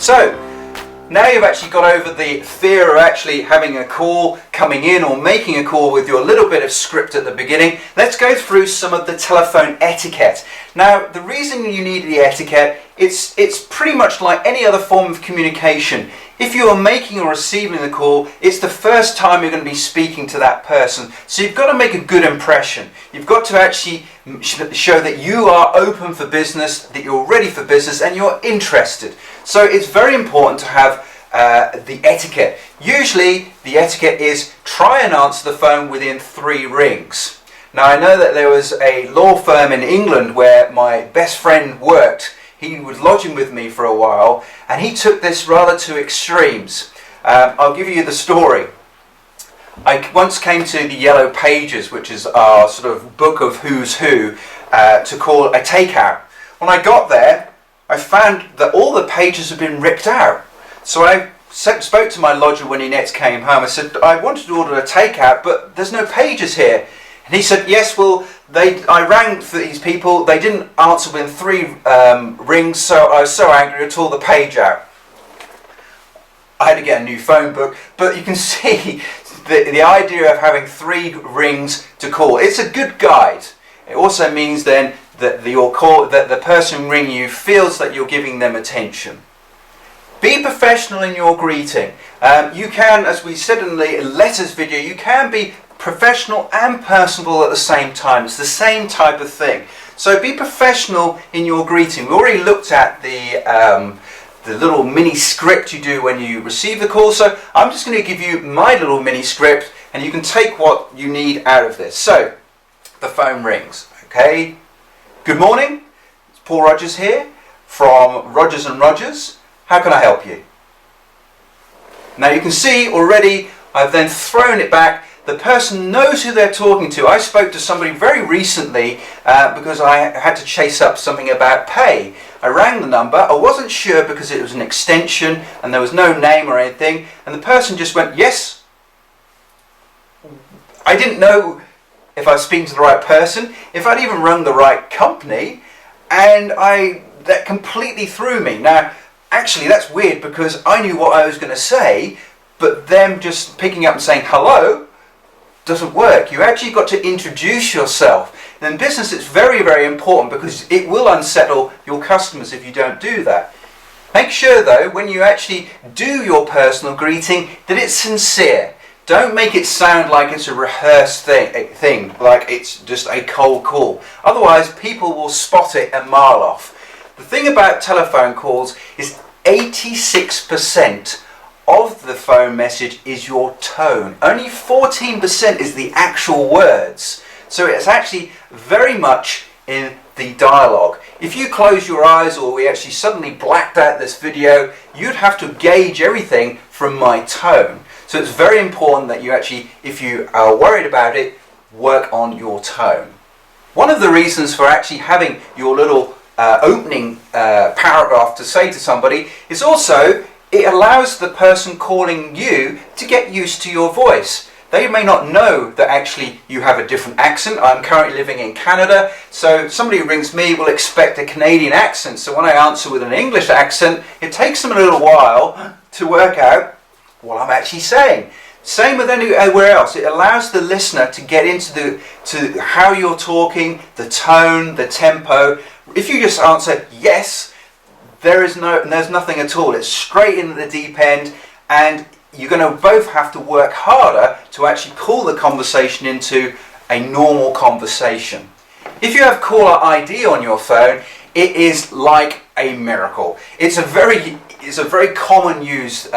So now you've actually got over the fear of actually having a call coming in or making a call with your little bit of script at the beginning, let's go through some of the telephone etiquette. Now, the reason you need the etiquette, it's pretty much like any other form of communication. If you are making or receiving the call, it's the first time you're going to be speaking to that person. So you've got to make a good impression. You've got to actually show that you are open for business, that you're ready for business, and you're interested. So it's very important to have the etiquette. Usually the etiquette is try and answer the phone within 3 rings. Now, I know that there was a law firm in England where my best friend worked. He was lodging with me for a while, and he took this rather to extremes. I'll give you the story. I once came to the Yellow Pages, which is our sort of book of who's who, to call a takeout. When I got there, I found that all the pages had been ripped out. So I spoke to my lodger when he next came home. I said, I wanted to order a takeout, but there's no pages here. And he said, yes, well, I rang for these people, they didn't answer within 3 rings, so I was so angry I tore the page out. I had to get a new phone book, but you can see the idea of having 3 rings to call. It's a good guide. It also means then that the person ringing you feels that you're giving them attention. Be professional in your greeting. You can, as we said in the letters video, you can be professional and personable at the same time. It's the same type of thing. So be professional in your greeting. We already looked at the little mini script you do when you receive the call. So I'm just going to give you my little mini script, and you can take what you need out of this. So the phone rings. Okay. Good morning. It's Paul Rogers here from Rogers and Rogers. How can I help you? Now you can see already I've then thrown it back. The person knows who they're talking to. I spoke to somebody very recently because I had to chase up something about pay. I rang the number. I wasn't sure because it was an extension and there was no name or anything. And the person just went, yes. I didn't know if I was speaking to the right person, if I'd even rung the right company, and that completely threw me. Now, actually, that's weird because I knew what I was going to say, but them just picking up and saying hello doesn't work. You actually got to introduce yourself. And in business, it's very, very important because it will unsettle your customers if you don't do that. Make sure, though, when you actually do your personal greeting, that it's sincere. Don't make it sound like it's a rehearsed thing, like it's just a cold call. Otherwise, people will spot it a mile off. The thing about telephone calls is 86% of the phone message is your tone. Only 14% is the actual words. So it's actually very much in the dialogue. If you close your eyes or we actually suddenly blacked out this video, you'd have to gauge everything from my tone. So it's very important that you actually, if you are worried about it, work on your tone. One of the reasons for actually having your little opening paragraph to say to somebody is also it allows the person calling you to get used to your voice. They may not know that actually you have a different accent. I'm currently living in Canada, so somebody who rings me will expect a Canadian accent. So when I answer with an English accent, it takes them a little while to work out what I'm actually saying. Same with anywhere else. It allows the listener to get into to how you're talking, the tone, the tempo. If you just answer yes, there's nothing at all. It's straight into the deep end, and you're going to both have to work harder to actually pull the conversation into a normal conversation. If you have caller ID on your phone, it is like a miracle. It's a very common used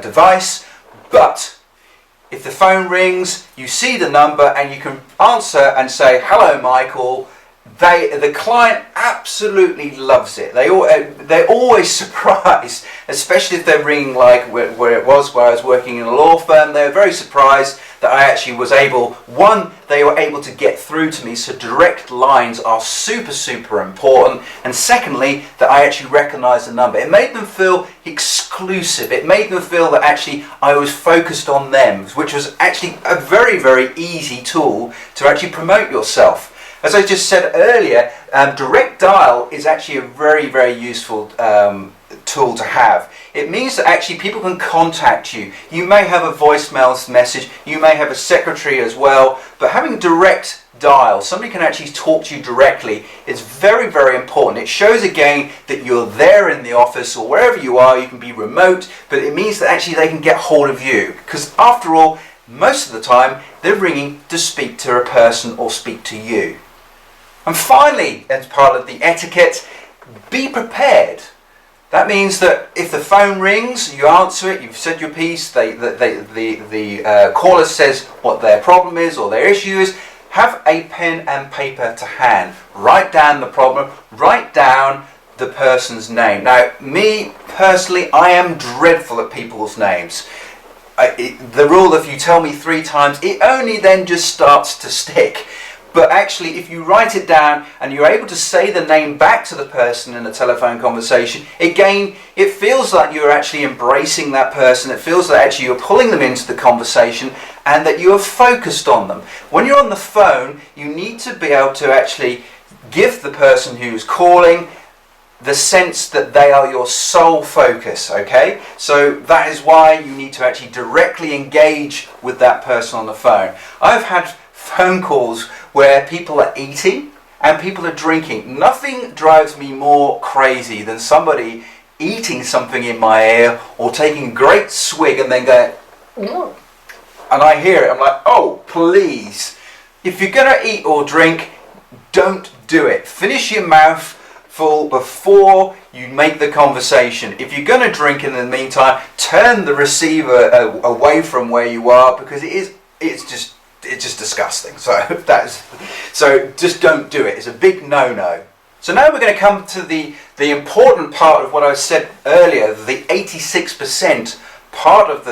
device, but if the phone rings, you see the number and you can answer and say, hello Michael, the client absolutely loves it. They're always surprised, especially if they're ringing like where I was working in a law firm. They're very surprised that I actually was able, one, they were able to get through to me, so direct lines are super, super important, and secondly, that I actually recognized the number. It made them feel exclusive. It made them feel that actually I was focused on them, which was actually a very, very easy tool to actually promote yourself. As I just said earlier, direct dial is actually a very, very useful tool to have. It means that actually people can contact you. You may have a voicemail message, you may have a secretary as well, but having direct dial, somebody can actually talk to you directly, is very, very important. It shows again that you're there in the office or wherever you are. You can be remote, but it means that actually they can get hold of you, because after all, most of the time they're ringing to speak to a person or speak to you. And finally, as part of the etiquette, be prepared. That means that if the phone rings, you answer it, you've said your piece, the caller says what their problem is or their issue is, have a pen and paper to hand. Write down the problem, write down the person's name. Now, me personally, I am dreadful at people's names. The rule, if you tell me 3 times, it only then just starts to stick. But actually, if you write it down and you're able to say the name back to the person in a telephone conversation, again, it feels like you're actually embracing that person. It feels like actually you're pulling them into the conversation and that you are focused on them. When you're on the phone, you need to be able to actually give the person who's calling the sense that they are your sole focus, okay? So that is why you need to actually directly engage with that person on the phone. I've had phone calls where people are eating and people are drinking. Nothing drives me more crazy than somebody eating something in my ear or taking a great swig and then going, "Mm." And I hear it, I'm like, oh, please. If you're going to eat or drink, don't do it. Finish your mouth full before you make the conversation. If you're going to drink in the meantime, turn the receiver away from where you are, because it's just disgusting. So just don't do it. It's a big no-no. So now we're going to come to the important part of what I said earlier. The 86% part of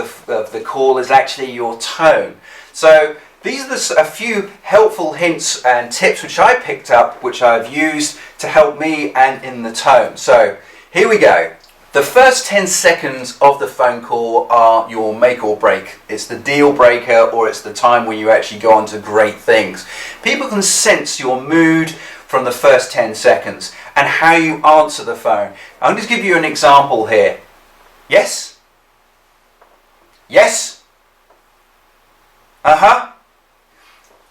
the call is actually your tone. So these are a few helpful hints and tips which I picked up, which I've used to help me and in the tone. So here we go. The first 10 seconds of the phone call are your make or break. It's the deal breaker, or it's the time when you actually go on to great things. People can sense your mood from the first 10 seconds and how you answer the phone. I'm going to give you an example here. Yes? Yes? Uh-huh.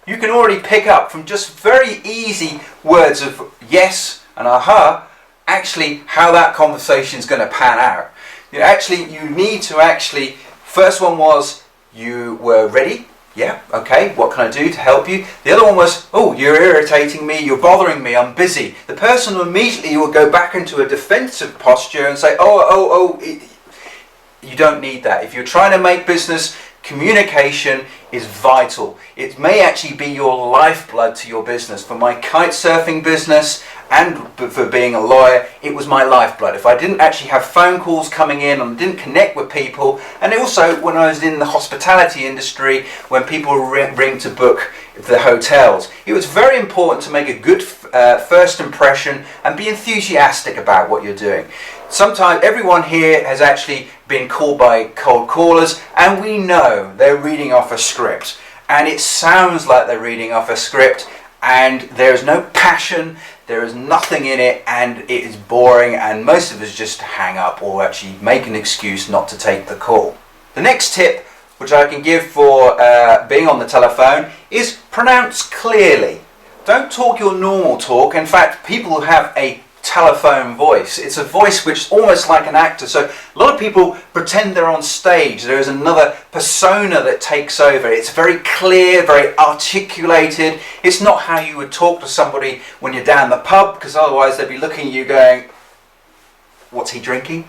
You can already pick up from just very easy words of yes and uh-huh actually how that conversation is going to pan out. You need to actually, first one was you were ready. Yeah, okay, what can I do to help you? The other one was, oh, you're irritating me, you're bothering me, I'm busy. The person immediately will go back into a defensive posture and say, you don't need that. If you're trying to make business, communication is vital. It may actually be your lifeblood to your business. For my kite surfing business and for being a lawyer, it was my lifeblood. If I didn't actually have phone calls coming in and didn't connect with people, and also when I was in the hospitality industry, when people ring to book the hotels, it was very important to make a good first impression and be enthusiastic about what you're doing. Sometimes everyone here has actually been called by cold callers, and we know they're reading off a script, and it sounds like they're reading off a script, and there's no passion, there is nothing in it, and it is boring, and most of us just hang up or actually make an excuse not to take the call. The next tip which I can give for being on the telephone is pronounce clearly. Don't talk your normal talk. In fact, people who have a telephone voice, it's a voice which is almost like an actor. So a lot of people pretend they're on stage. There is another persona that takes over. It's very clear, very articulated. It's not how you would talk to somebody when you're down the pub, because otherwise they'd be looking at you going, what's he drinking?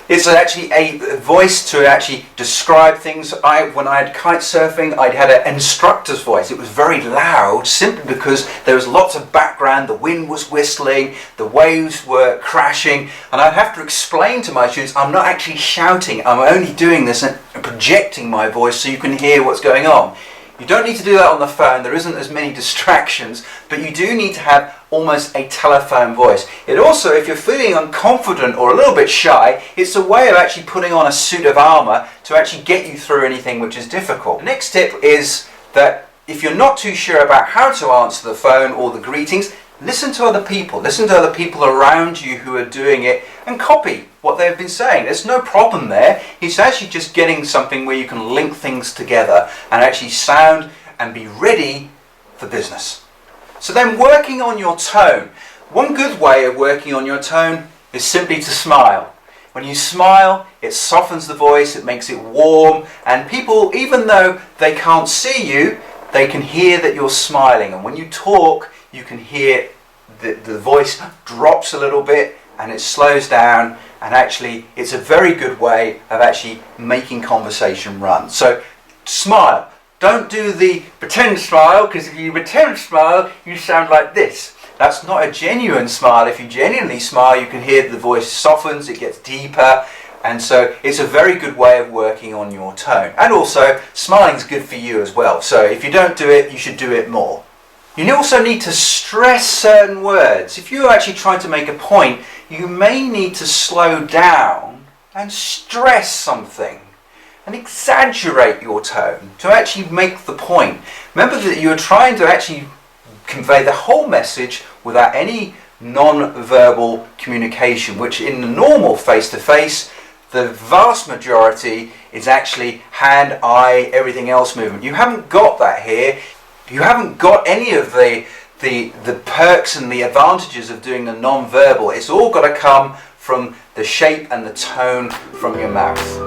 It's actually a voice to actually describe things. When I had kite surfing, I had an instructor's voice. It was very loud, simply because there was lots of background. The wind was whistling, the waves were crashing, and I'd have to explain to my students, I'm not actually shouting, I'm only doing this and projecting my voice so you can hear what's going on. You don't need to do that on the phone. There isn't as many distractions, but you do need to have almost a telephone voice. It also, if you're feeling unconfident or a little bit shy, it's a way of actually putting on a suit of armour to actually get you through anything which is difficult. The next tip is that if you're not too sure about how to answer the phone or the greetings, Listen to other people. Listen to other people around you who are doing it and copy what they've been saying. There's no problem there. It's actually just getting something where you can link things together and actually sound and be ready for business. So then working on your tone. One good way of working on your tone is simply to smile. When you smile, it softens the voice, it makes it warm, and people, even though they can't see you, they can hear that you're smiling. And when you talk, you can hear the voice drops a little bit and it slows down, and actually it's a very good way of actually making conversation run. So smile. Don't do the pretend smile, because if you pretend smile, you sound like this. That's not a genuine smile. If you genuinely smile, you can hear the voice softens, it gets deeper, and so it's a very good way of working on your tone. And also, smiling is good for you as well. So if you don't do it, you should do it more. You also need to stress certain words. If you're actually trying to make a point, you may need to slow down and stress something and exaggerate your tone to actually make the point. Remember that you're trying to actually convey the whole message without any non-verbal communication, which in the normal face-to-face, the vast majority is actually hand, eye, everything else movement. You haven't got that here. You haven't got any of the perks and the advantages of doing the non-verbal. It's all got to come from the shape and the tone from your mouth.